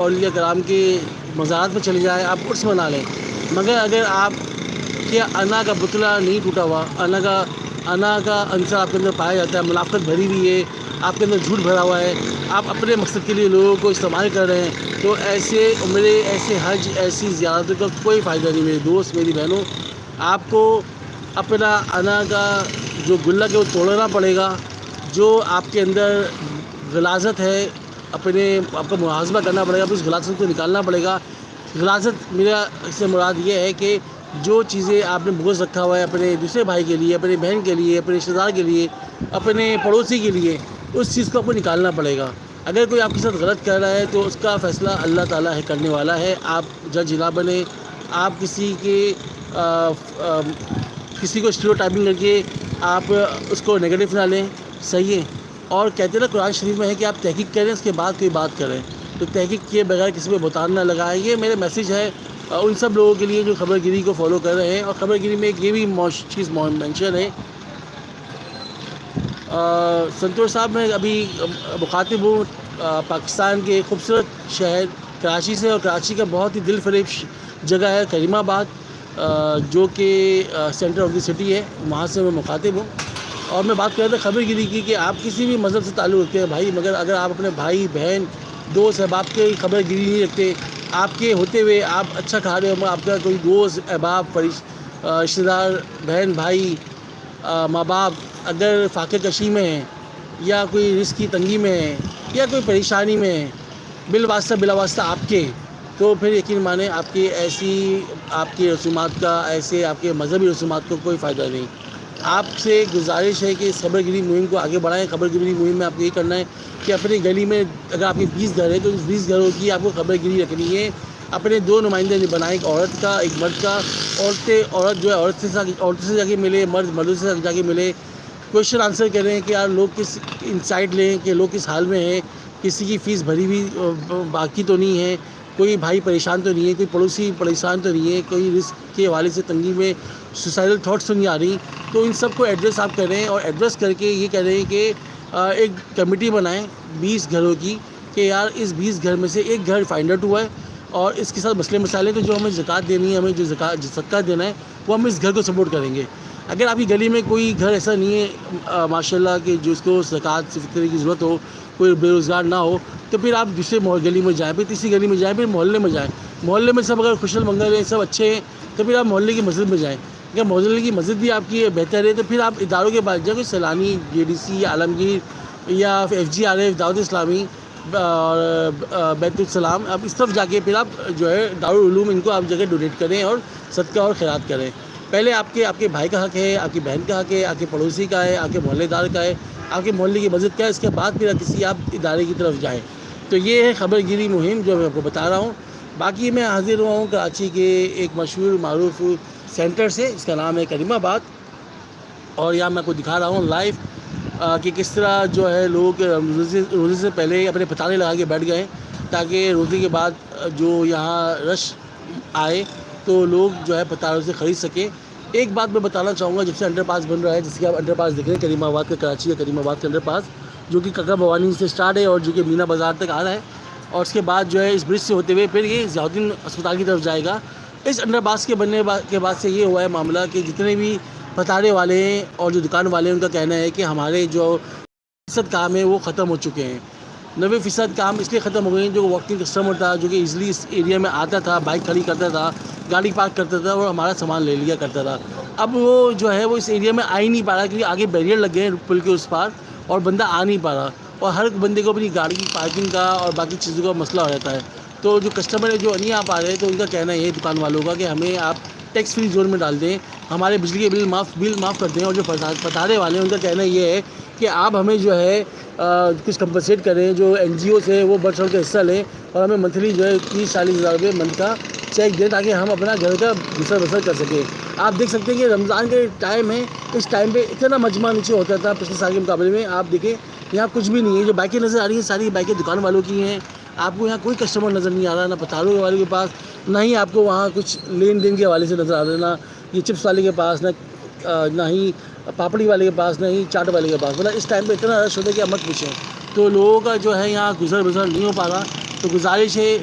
اولیاء کرام کے مزارات میں چلے جائیں، آپ عرس منا لیں، مگر اگر آپ کے انا کا بتلا نہیں ٹوٹا ہوا، انا کا عنصر آپ کے اندر پایا جاتا ہے، منافقت بھری ہوئی ہے، آپ کے اندر جھوٹ بھرا ہوا ہے، آپ اپنے مقصد کے لیے لوگوں کو استعمال کر رہے ہیں، تو ایسے عمرے، ایسے حج، ایسی زیارتوں کا کوئی فائدہ نہیں میرے دوست، میری بہنوں۔ آپ کو اپنا انا کا جو گلک ہے وہ توڑنا پڑے گا، جو آپ کے اندر غلاظت ہے آپ کو محاسبہ کرنا پڑے گا، اس غلاظت کو نکالنا پڑے گا۔ غلاظت میرا اس سے مراد یہ ہے کہ جو چیزیں آپ نے بغض رکھا ہوا ہے اپنے دوسرے بھائی کے لیے، اپنے بہن کے لیے، اپنے رشتہ دار کے لیے، اپنے پڑوسی کے لیے، اس چیز کو آپ کو نکالنا پڑے گا۔ اگر کوئی آپ کے ساتھ غلط کر رہا ہے تو اس کا فیصلہ اللہ تعالیٰ ہے کرنے والا ہے، آپ جج نہ بنیں، آپ کسی کو اسٹیریوٹائپنگ کر کے آپ اس کو نگیٹو نہ لیں، صحیح ہے۔ اور کہتے ہیں نا قرآن شریف میں ہے کہ آپ تحقیق کریں، اس کے بعد کوئی بات کریں، تو تحقیق کیے بغیر کسی پہ بہتان نہ لگائیں۔ یہ میرے میسیج ہے ان سب لوگوں کے لیے جو خبر گیری کو فالو کر رہے ہیں، اور خبر گیری میں ایک یہ بھی چیز مینشن ہے، سنتوش صاحب، میں ابھی مخاطب ہوں پاکستان کے خوبصورت شہر کراچی سے، اور کراچی کا بہت ہی دل فریب جگہ ہے کریم آباد، جو کہ سینٹر آف دی سٹی ہے، وہاں سے میں مخاطب ہوں۔ اور میں بات کر رہا تھا خبر گیری کی کہ آپ کسی بھی مذہب سے تعلق رکھتے ہیں بھائی، مگر اگر آپ اپنے بھائی بہن دوست احباب کے خبر گیری نہیں رکھتے، آپ کے ہوتے ہوئے آپ اچھا کھا رہے ہوں، آپ کا کوئی دوست احباب رشتہ دار بہن بھائی ماں باپ اگر فاقے کشی میں ہیں، یا کوئی رزق کی تنگی میں ہے، یا کوئی پریشانی میں ہے، بالواسطہ بلا واسطہ آپ کے، تو پھر یقین مانیں آپ کی رسومات کا، ایسے آپ کے مذہبی رسومات کو کوئی فائدہ نہیں۔ آپ سے گزارش ہے کہ اس خبر گیری مہم کو آگے بڑھائیں۔ خبر گیری مہم میں آپ کو یہ کرنا ہے کہ اپنی گلی میں اگر آپ کے 20 گھر ہیں تو اس 20 گھروں کی آپ کو خبر گیری رکھنی ہے، اپنے 2 نمائندے بنائیں، ایک عورت کا ایک مرد کا۔ عورت جو ہے عورت سے جا کے ملے، مرد مردوں سے جا کے ملے، کویشچن آنسر کریں کہ یار لوگ کس انسائٹ لیں کہ لوگ کس حال میں ہیں، کسی کی فیس بھری ہوئی باقی تو نہیں ہے، کوئی بھائی پریشان تو نہیں ہے، کوئی پڑوسی پریشان تو نہیں ہے، کوئی رزق کے حوالے سے تنگی میں سوسائڈل تھاٹس تو نہیں آ رہی، تو ان سب کو ایڈریس آپ کریں، اور ایڈریس کر کے یہ کہہ رہے ہیں کہ ایک کمیٹی بنائیں 20 گھروں کی کہ یار اس 20 گھر میں سے ایک گھر فائنڈ آؤٹ ہوا ہے، اور اس کے ساتھ مسئلے مسائل تو جو ہمیں زکوٰۃ دینی ہے، ہمیں جو صدقہ دینا ہے وہ ہم اس گھر کو سپورٹ کریں گے۔ اگر آپ کی گلی میں کوئی گھر ایسا نہیں ہے ماشاءاللہ کہ جس کو زکوٰۃ فطر کی ضرورت ہو، کوئی بے روزگار نہ ہو، تو پھر آپ دوسرے گلی میں جائیں، پھر تیسری گلی میں جائیں، پھر محلے میں جائیں۔ محلے میں سب اگر خوشل منگل ہیں، سب اچھے ہیں، تو پھر آپ محلے کی مسجد میں جائیں۔ اگر محلے کی مسجد بھی آپ کی بہتر ہے تو پھر آپ اداروں کے پاس جائیں، کوئی سیلانی، JDC، عالمگیر یا FGRF، دعوت اسلامی، بیت السلام، اب اس طرف جا کے پھر آپ جو ہے دارالعلوم، ان کو آپ جگہ ڈونیٹ کریں اور صدقہ اور خیرات کریں۔ پہلے آپ کے بھائی کا حق ہے، آپ کی بہن کا حق ہے، آپ کے پڑوسی کا ہے، آپ کے محلے دار کا ہے، آپ کے محلے کی مسجد کا ہے، اس کے بعد پھر کسی آپ ادارے کی طرف جائیں۔ تو یہ ہے خبر گیری مہم جو میں آپ کو بتا رہا ہوں۔ باقی میں حاضر ہوا ہوں کراچی کے ایک مشہور معروف سینٹر سے، اس کا نام ہے کریم آباد، اور یہاں میں آپ کو دکھا رہا ہوں لائیو کہ کس طرح جو ہے لوگ روزے سے پہلے اپنے پتانے لگا کے بیٹھ گئے تاکہ روزے کے بعد جو یہاں رش آئے تو لوگ جو ہے پتاروں سے خرید سکیں۔ ایک بات میں بتانا چاہوں گا، جب سے انڈر پاس بن رہا ہے، جس کے آپ انڈر پاس دیکھ رہے ہیں کریم آباد کا، کراچی کا کریم آباد کا انڈر پاس، جو کہ ککا بھوانی سے سٹارٹ ہے اور جو کہ مینا بازار تک آ رہا ہے، اور اس کے بعد جو ہے اس برج سے ہوتے ہوئے پھر یہ ضیاء الدین اسپتال کی طرف جائے گا۔ اس انڈر پاس کے بننے کے بعد سے یہ ہوا ہے معاملہ کہ جتنے بھی پتارے والے ہیں اور جو دکان والے ہیں، ان کا کہنا ہے کہ ہمارے جو فیصد کام ہے وہ ختم ہو چکے ہیں۔ 90% کام اس لیے ختم ہو گئے ہیں جو واکنگ کسٹمر تھا، جو کہ ایزلی اس ایریا میں آتا تھا، بائک کھڑی کرتا تھا، گاڑی پارک کرتا تھا اور ہمارا سامان لے لیا کرتا تھا، اب وہ جو ہے وہ اس ایریا میں آ ہی نہیں پا رہا کیونکہ آگے بیریئر لگ گئے ہیں پل کے اس پار، اور بندہ آ نہیں پا رہا، اور ہر بندے کو اپنی گاڑی کی پارکنگ کا اور باقی چیزوں کا مسئلہ ہو جاتا ہے۔ تو جو کسٹمر ہے جو نہیں آ پا رہے، تو ان کا کہنا ہے دکان والوں کا کہ ہمیں آپ ٹیکس فری زون میں ڈال دیں، ہمارے بجلی کے بل معاف کر دیں، اور جو پتارے والے ہیں ان کا کہنا یہ ہے کہ آپ ہمیں جو ہے کچھ کمپنسیٹ کریں، جو NGOs ہیں وہ بڑھ چڑھ کے حصہ لیں، اور ہمیں منتھلی جو ہے 30-40 ہزار روپے منتھ کا چیک دیں تاکہ ہم اپنا گھر کا گزر بسر کر سکیں۔ آپ دیکھ سکتے ہیں کہ رمضان کے ٹائم ہے، اس ٹائم پہ اتنا مجمع نیچے ہوتا تھا پچھلے سال کے مقابلے میں، آپ دیکھیں یہاں کچھ بھی نہیں ہے۔ جو بائکیں نظر آ رہی ہیں ساری بائکیں دکان والوں کی ہیں، آپ کو یہاں کوئی کسٹمر نظر نہیں آ رہا، نہ پتاروں والے کے پاس، نہ ہی آپ کو وہاں کچھ لین دین کے حوالے سے نظر آ رہا، نہ یہ چپس والے کے پاس، نہ ہی پاپڑی والے کے پاس، نہ ہی چاٹ والے کے پاس، مطلب اس ٹائم پہ اتنا رش ہوتا ہے کہ آپ مت پوچھیں۔ تو لوگوں کا جو ہے یہاں گزر بسر نہیں ہو پا رہا، تو گزارش ہے